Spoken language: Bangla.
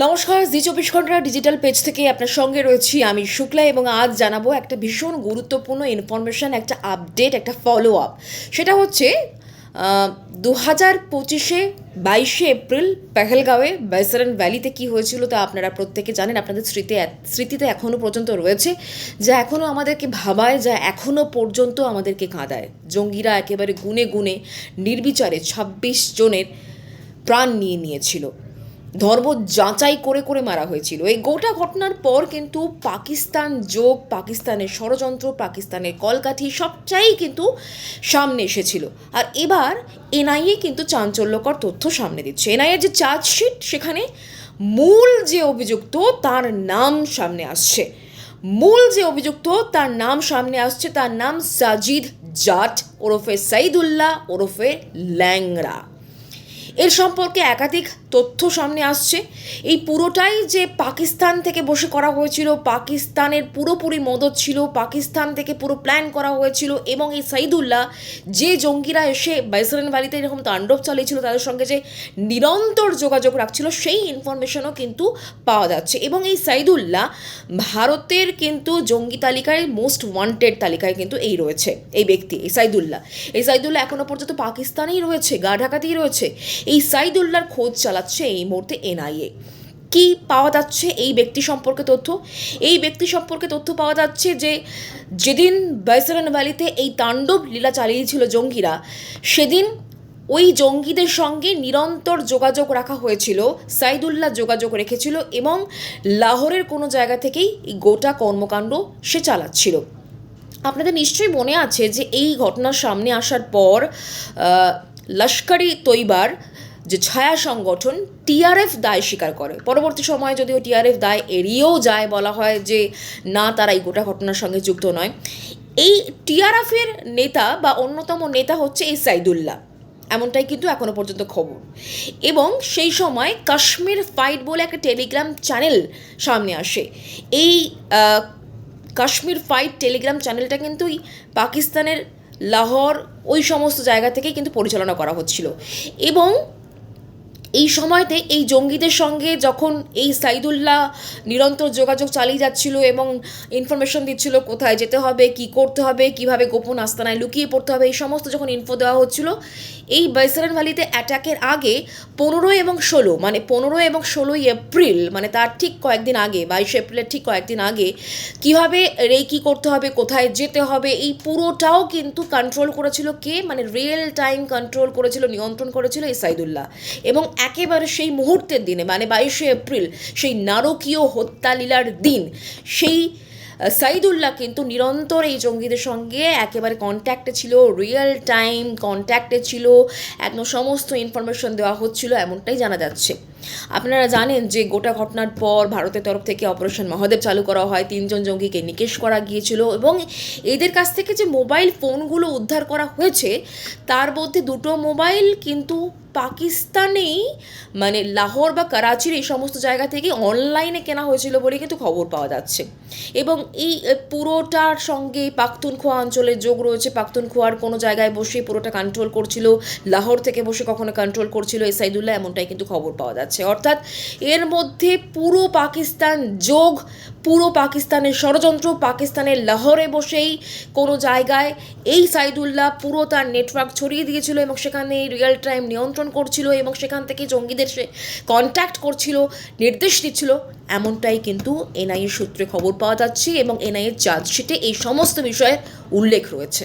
নমস্কার, জি 24 ঘন্টা ডিজিটাল পেজ থেকে আপনার সঙ্গে রয়েছি আমি শুক্লা, এবং আজ জানাবো একটা ভীষণ গুরুত্বপূর্ণ ইনফরমেশান, একটা আপডেট, একটা ফলো আপ। সেটা হচ্ছে 2025 22 এপ্রিল পেহেলগাঁওয়ে বাইসারান ভ্যালিতে কী হয়েছিল তা আপনারা প্রত্যেকে জানেন। আপনাদের স্মৃতিতে এখনও পর্যন্ত রয়েছে, যা এখনও আমাদেরকে ভাবায়, যা এখনও পর্যন্ত আমাদেরকে কাঁদায়। জঙ্গিরা একেবারে গুনে গুনে নির্বিচারে 26 জনের প্রাণ নিয়েছিল। ধর্ম যাচাই করে করে মারা হয়েছিল। এই গোটা ঘটনার পর কিন্তু পাকিস্তান যোগ, পাকিস্তানের ষড়যন্ত্র, পাকিস্তানের কলকাঠি সবটাই কিন্তু সামনে এসেছিল। আর এবার এনআইএ কিন্তু চাঞ্চল্যকর তথ্য সামনে দিচ্ছে। এনআইএর যে চার্জশিট, সেখানে মূল যে অভিযুক্ত তার নাম সামনে আসছে। তার নাম সাজিদ জাট ওরফে সাইদুল্লাহ ওরফে ল্যাংড়া। এর সম্পর্কে একাধিক তথ্য সামনে আসছে। এই পুরোটাই যে পাকিস্তান থেকে বসে করা হয়েছিল, পাকিস্তানের পুরোপুরি মদত ছিল, পাকিস্তান থেকে পুরো প্ল্যান করা হয়েছিল, এবং এই সাইদুল্লাহ যে জঙ্গিরা এসে বাইসারান ভ্যালিতে এরকম তাণ্ডব চালিয়েছিল তাদের সঙ্গে যে নিরন্তর যোগাযোগ রাখছিল, সেই ইনফরমেশনও কিন্তু পাওয়া যাচ্ছে। এবং এই সাইদুল্লাহ ভারতের কিন্তু জঙ্গি তালিকায় মোস্ট ওয়ান্টেড তালিকায় কিন্তু এই রয়েছে এই ব্যক্তি, এই সাইদুল্লাহ এখনও পর্যন্ত পাকিস্তানেই রয়েছে, গা ঢাকাতেই রয়েছে। এই সাইদুল্লাহর খোঁজ চালাচ্ছে এই মুহূর্তে এনআইএ। কি পাওয়া যাচ্ছে এই ব্যক্তি সম্পর্কে তথ্য পাওয়া যাচ্ছে যে যেদিন বাইসারান ভ্যালিতে এই তাণ্ডব লীলা চালিয়েছিল জঙ্গিরা, সেদিন ওই জঙ্গিদের সঙ্গে নিরন্তর যোগাযোগ রাখা হয়েছিল, সাইদুল্লাহ যোগাযোগ রেখেছিল, এবং লাহোরের কোনো জায়গা থেকেই এই গোটা কর্মকাণ্ড সে চালাচ্ছিল। আপনাদের নিশ্চয়ই মনে আছে যে এই ঘটনার সামনে আসার পর লস্কর-ই তৈবার যে ছায়া সংগঠন টিআরএফ দায় স্বীকার করে। পরবর্তী সময়ে যদিও টিআরএফ দায় এড়িয়েও যায়, বলা হয় যে না, তারা এই গোটা ঘটনার সঙ্গে যুক্ত নয়। এই টিআরএফের নেতা বা অন্যতম নেতা হচ্ছে এই সাইদুল্লাহ, এমনটাই কিন্তু এখনও পর্যন্ত খবর। এবং সেই সময় কাশ্মীর ফাইট বলে একটা টেলিগ্রাম চ্যানেল সামনে আসে। এই কাশ্মীর ফাইট টেলিগ্রাম চ্যানেলটা কিন্তু পাকিস্তানের লাহোর ওই সমস্ত জায়গা থেকেই কিন্তু পরিচালনা করা হচ্ছিল। এবং এই সময়তে এই জঙ্গিদের সঙ্গে যখন এই সাইদুল্লাহ নিরন্তর যোগাযোগ চালিয়ে যাচ্ছিল এবং ইনফরমেশন দিচ্ছিল কোথায় যেতে হবে, কি করতে হবে, কিভাবে গোপন আস্তানায় লুকিয়ে পড়তে হবে, এই সমস্ত যখন ইনফো দেওয়া হচ্ছিল, এই বাইসারান ভ্যালিতে অ্যাটাকের আগে 15 এবং 16 এপ্রিল, মানে তার ঠিক কয়েকদিন আগে, 22 এপ্রিলের ঠিক কয়েকদিন আগে, কীভাবে রেকি করতে হবে, কোথায় যেতে হবে, এই পুরোটাও কিন্তু কন্ট্রোল করেছিল কে? মানে রিয়েল টাইম কন্ট্রোল করেছিল, নিয়ন্ত্রণ করেছিল এই সাইদুল্লাহ। এবং একেবারে সেই মুহূর্তের দিনে, মানে 22 এপ্রিল, সেই নারকীয় হত্যালীলার দিন, সেই সাইদুল্লাহ কিন্তু নিরন্তর এই জঙ্গিদের সঙ্গে একেবারে কন্ট্যাক্টে ছিল, রিয়েল টাইম কন্ট্যাক্টে ছিল, একদম সমস্ত ইনফরমেশন দেওয়া হচ্ছিল, এমনটাই জানা যাচ্ছে। আপনারা জানেন যে গোটা ঘটনার পর ভারতের তরফ থেকে অপারেশন মহাদেব চালু করা হয়, 3 জন জঙ্গিকে নিকেশ করা গিয়েছিল, এবং এদের কাছ থেকে যে মোবাইল ফোনগুলো উদ্ধার করা হয়েছে তার মধ্যে 2টো মোবাইল কিন্তু পাকিস্তানেই, মানে লাহোর বা করাচির এই সমস্ত জায়গা থেকে অনলাইনে কেনা হয়েছিল বলে কিন্তু খবর পাওয়া যাচ্ছে। এবং এই পুরোটার সঙ্গে পাখতুনখোয়া অঞ্চলের যোগ রয়েছে। পাখতুনখোয়ার কোনো জায়গায় বসে পুরোটা কন্ট্রোল করছিল, লাহোর থেকে বসে কখনো কন্ট্রোল করছিল এই সাইদুল্লাহ, এমনটাই কিন্তু খবর পাওয়া যাচ্ছে। অর্থাৎ এর মধ্যে পুরো পাকিস্তান যোগ, পুরো পাকিস্তানের ষড়যন্ত্র, পাকিস্তানের লাহোরে বসেই কোনো জায়গায় এই সাইদুল্লাহ পুরো তার নেটওয়ার্ক ছড়িয়ে দিয়েছিল, এবং সেখানে রিয়েল টাইম নিয়ন্ত্রণ করছিল, এবং সেখান থেকে জঙ্গিদের সে কন্ট্যাক্ট করছিল, নির্দেশ দিচ্ছিল, এমনটাই কিন্তু এনআইএ সূত্রে খবর পাওয়া যাচ্ছে। এবং এনআইএর চার্জশিটে এই সমস্ত বিষয়ের উল্লেখ রয়েছে।